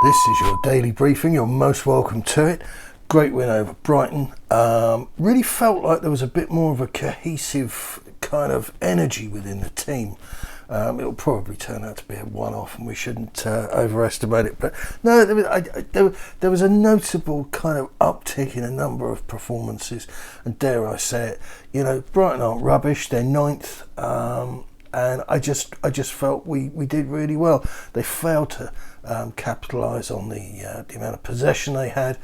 This is your daily briefing. You're most welcome to it. Great win over Brighton. Really felt like there was a bit more of a cohesive kind of energy within the team. It'll probably turn out to be a one-off and we shouldn't overestimate it. But no, there was a notable kind of uptick in a number of performances. And dare I say it, you know, Brighton aren't rubbish. They're ninth. And I just felt we did really well. They failed to capitalise on the amount of possession they had.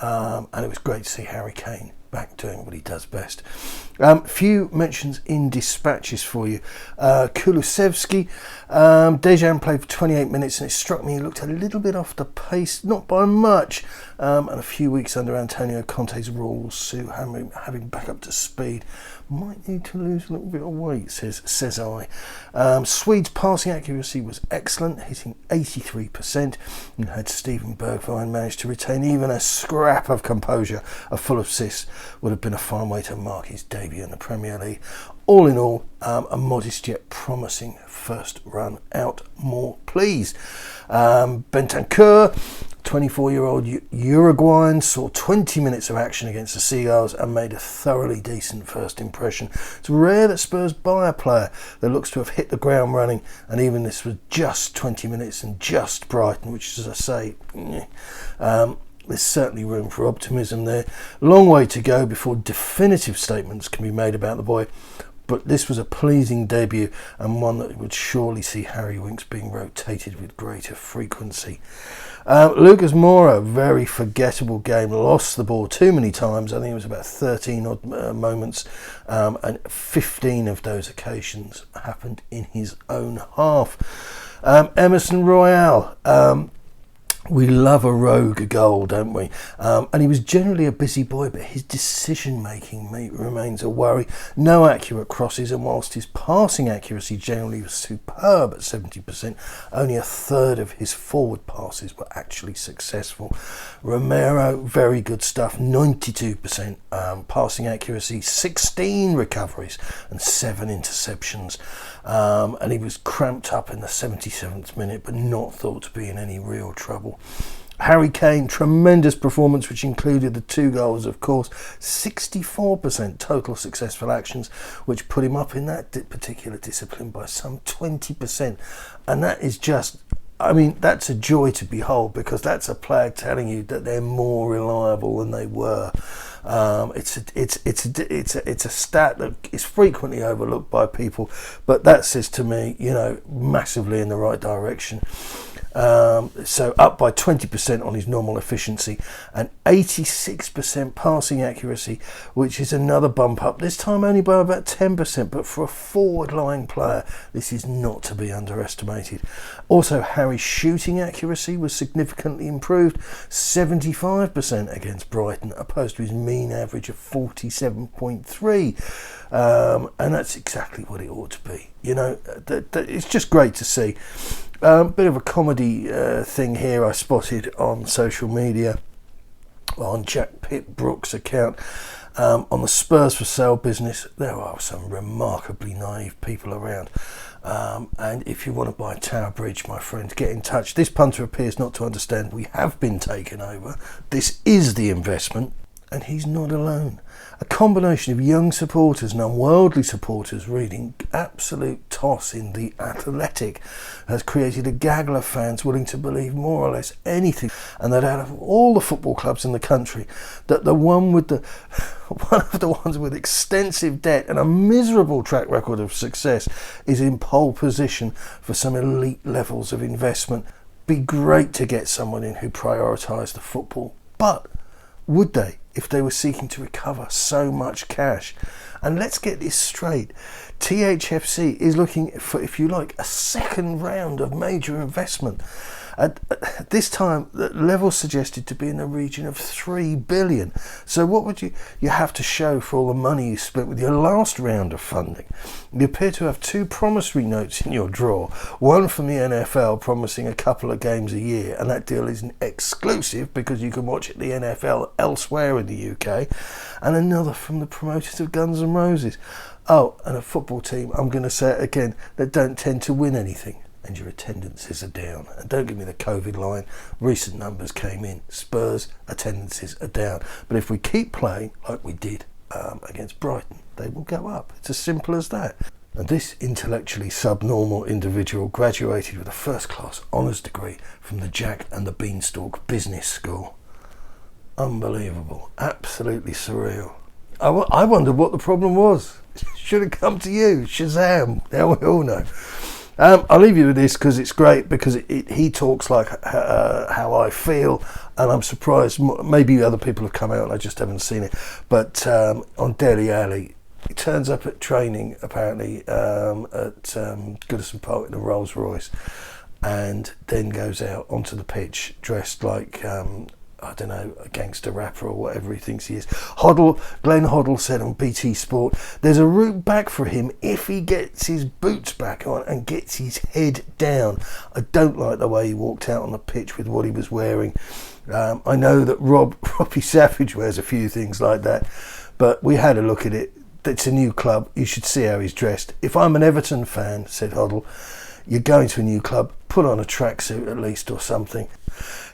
And it was great to see Harry Kane back doing what he does best. Few mentions in dispatches for you. Kulusevski, Dejan played for 28 minutes and it struck me he looked a little bit off the pace, not by much, and a few weeks under Antonio Conte's rules, so having back up to speed. Might need to lose a little bit of weight, says I. Swede's passing accuracy was excellent, hitting 83%, and had Steven Bergwijn managed to retain even a scrap of composure, a full assist would have been a fine way to mark his debut in the Premier League. All in all, a modest yet promising first run out. More please. Bentancur, 24-year-old Uruguayan, saw 20 minutes of action against the Seagulls and made a thoroughly decent first impression. It's rare that Spurs buy a player that looks to have hit the ground running, and even this was just 20 minutes and just Brighton, which, as I say, there's certainly room for optimism there. Long way to go before definitive statements can be made about the boy, but this was a pleasing debut and one that would surely see Harry Winks being rotated with greater frequency. Lucas Moura, very forgettable game, lost the ball too many times. I think it was about 13 odd moments, and 15 of those occasions happened in his own half. Emerson Royal, we love a rogue goal, don't we? And he was generally a busy boy, but his decision-making remains a worry. No accurate crosses, and whilst his passing accuracy generally was superb at 70%, only a third of his forward passes were actually successful. Romero, very good stuff, 92% passing accuracy, 16 recoveries and 7 interceptions. And he was cramped up in the 77th minute, but not thought to be in any real trouble. Harry Kane, tremendous performance, which included the 2 goals, of course. 64% total successful actions, which put him up in that particular discipline by some 20%. And that is just, I mean, that's a joy to behold, because that's a player telling you that they're more reliable than they were. It's a stat that is frequently overlooked by people, but that says to me, you know, massively in the right direction. So up by 20% on his normal efficiency and 86% passing accuracy, which is another bump up, this time only by about 10%, but for a forward line player this is not to be underestimated. Also, Harry's shooting accuracy was significantly improved, 75% against Brighton opposed to his mean average of 47.3, and that's exactly what it ought to be. You know, it's just great to see. Bit of a comedy thing here I spotted on social media on Jack Pitt-Brooks' account. On the Spurs for Sale business, there are some remarkably naive people around. And if you want to buy Tower Bridge, my friend, get in touch. This punter appears not to understand we have been taken over. This is the investment, and he's not alone. A combination of young supporters and unworldly supporters reading absolute toss in The Athletic has created a gaggle of fans willing to believe more or less anything, and that out of all the football clubs in the country, that one of the ones with extensive debt and a miserable track record of success is in pole position for some elite levels of investment. Be great to get someone in who prioritised the football, but would they if they were seeking to recover so much cash? And let's get this straight. THFC is looking for, if you like, a second round of major investment. At this time, the level suggested to be in the region of 3 billion. So what would you have to show for all the money you spent with your last round of funding? You appear to have 2 promissory notes in your drawer. One from the NFL promising a couple of games a year, and that deal isn't exclusive because you can watch the NFL elsewhere in the UK. And another from the promoters of Guns N' Roses. Oh, and a football team, I'm going to say it again, that don't tend to win anything. and your attendances are down. And don't give me the COVID line. Recent numbers came in. Spurs attendances are down. But if we keep playing like we did against Brighton, they will go up. It's as simple as that. And this intellectually subnormal individual graduated with a first-class honours degree from the Jack and the Beanstalk Business School. Unbelievable. Absolutely surreal. I wondered what the problem was. Should have come to you. Shazam. Now we all know. I'll leave you with this because it's great, because he talks like how I feel, and I'm surprised. Maybe other people have come out and I just haven't seen it. But on Dele Alli, he turns up at training apparently at Goodison Park in a Rolls Royce, and then goes out onto the pitch dressed like I don't know, a gangster rapper or whatever he thinks he is. Glenn Hoddle said on BT Sport, there's a route back for him if he gets his boots back on and gets his head down. I don't like the way he walked out on the pitch with what he was wearing. I know that Robbie Savage wears a few things like that, but we had a look at it. It's a new club. You should see how he's dressed. If I'm an Everton fan, said Hoddle, you're going to a new club, put on a tracksuit at least or something.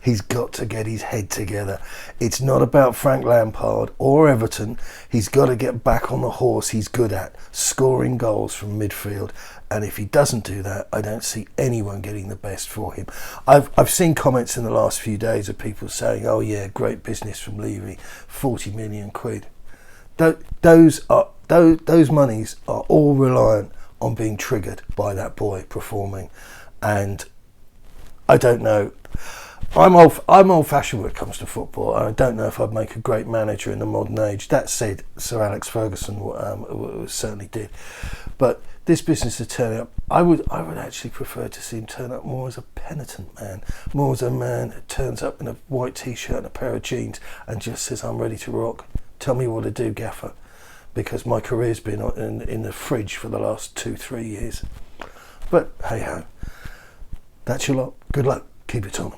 He's got to get his head together. It's not about Frank Lampard or Everton. He's got to get back on the horse he's good at, scoring goals from midfield. And if he doesn't do that, I don't see anyone getting the best for him. I've seen comments in the last few days of people saying, oh yeah, great business from Levy, 40 million quid. Those monies are all reliant on being triggered by that boy performing. And I don't know. I'm old-fashioned when it comes to football, and I don't know if I'd make a great manager in the modern age. That said, Sir Alex Ferguson certainly did. But this business of turning up, I would actually prefer to see him turn up more as a penitent man, more as a man who turns up in a white t-shirt and a pair of jeans and just says, I'm ready to rock. Tell me what to do, gaffer, because my career's been in the fridge for the last 2-3 years. But hey-ho, that's your lot. Good luck. Keep it on.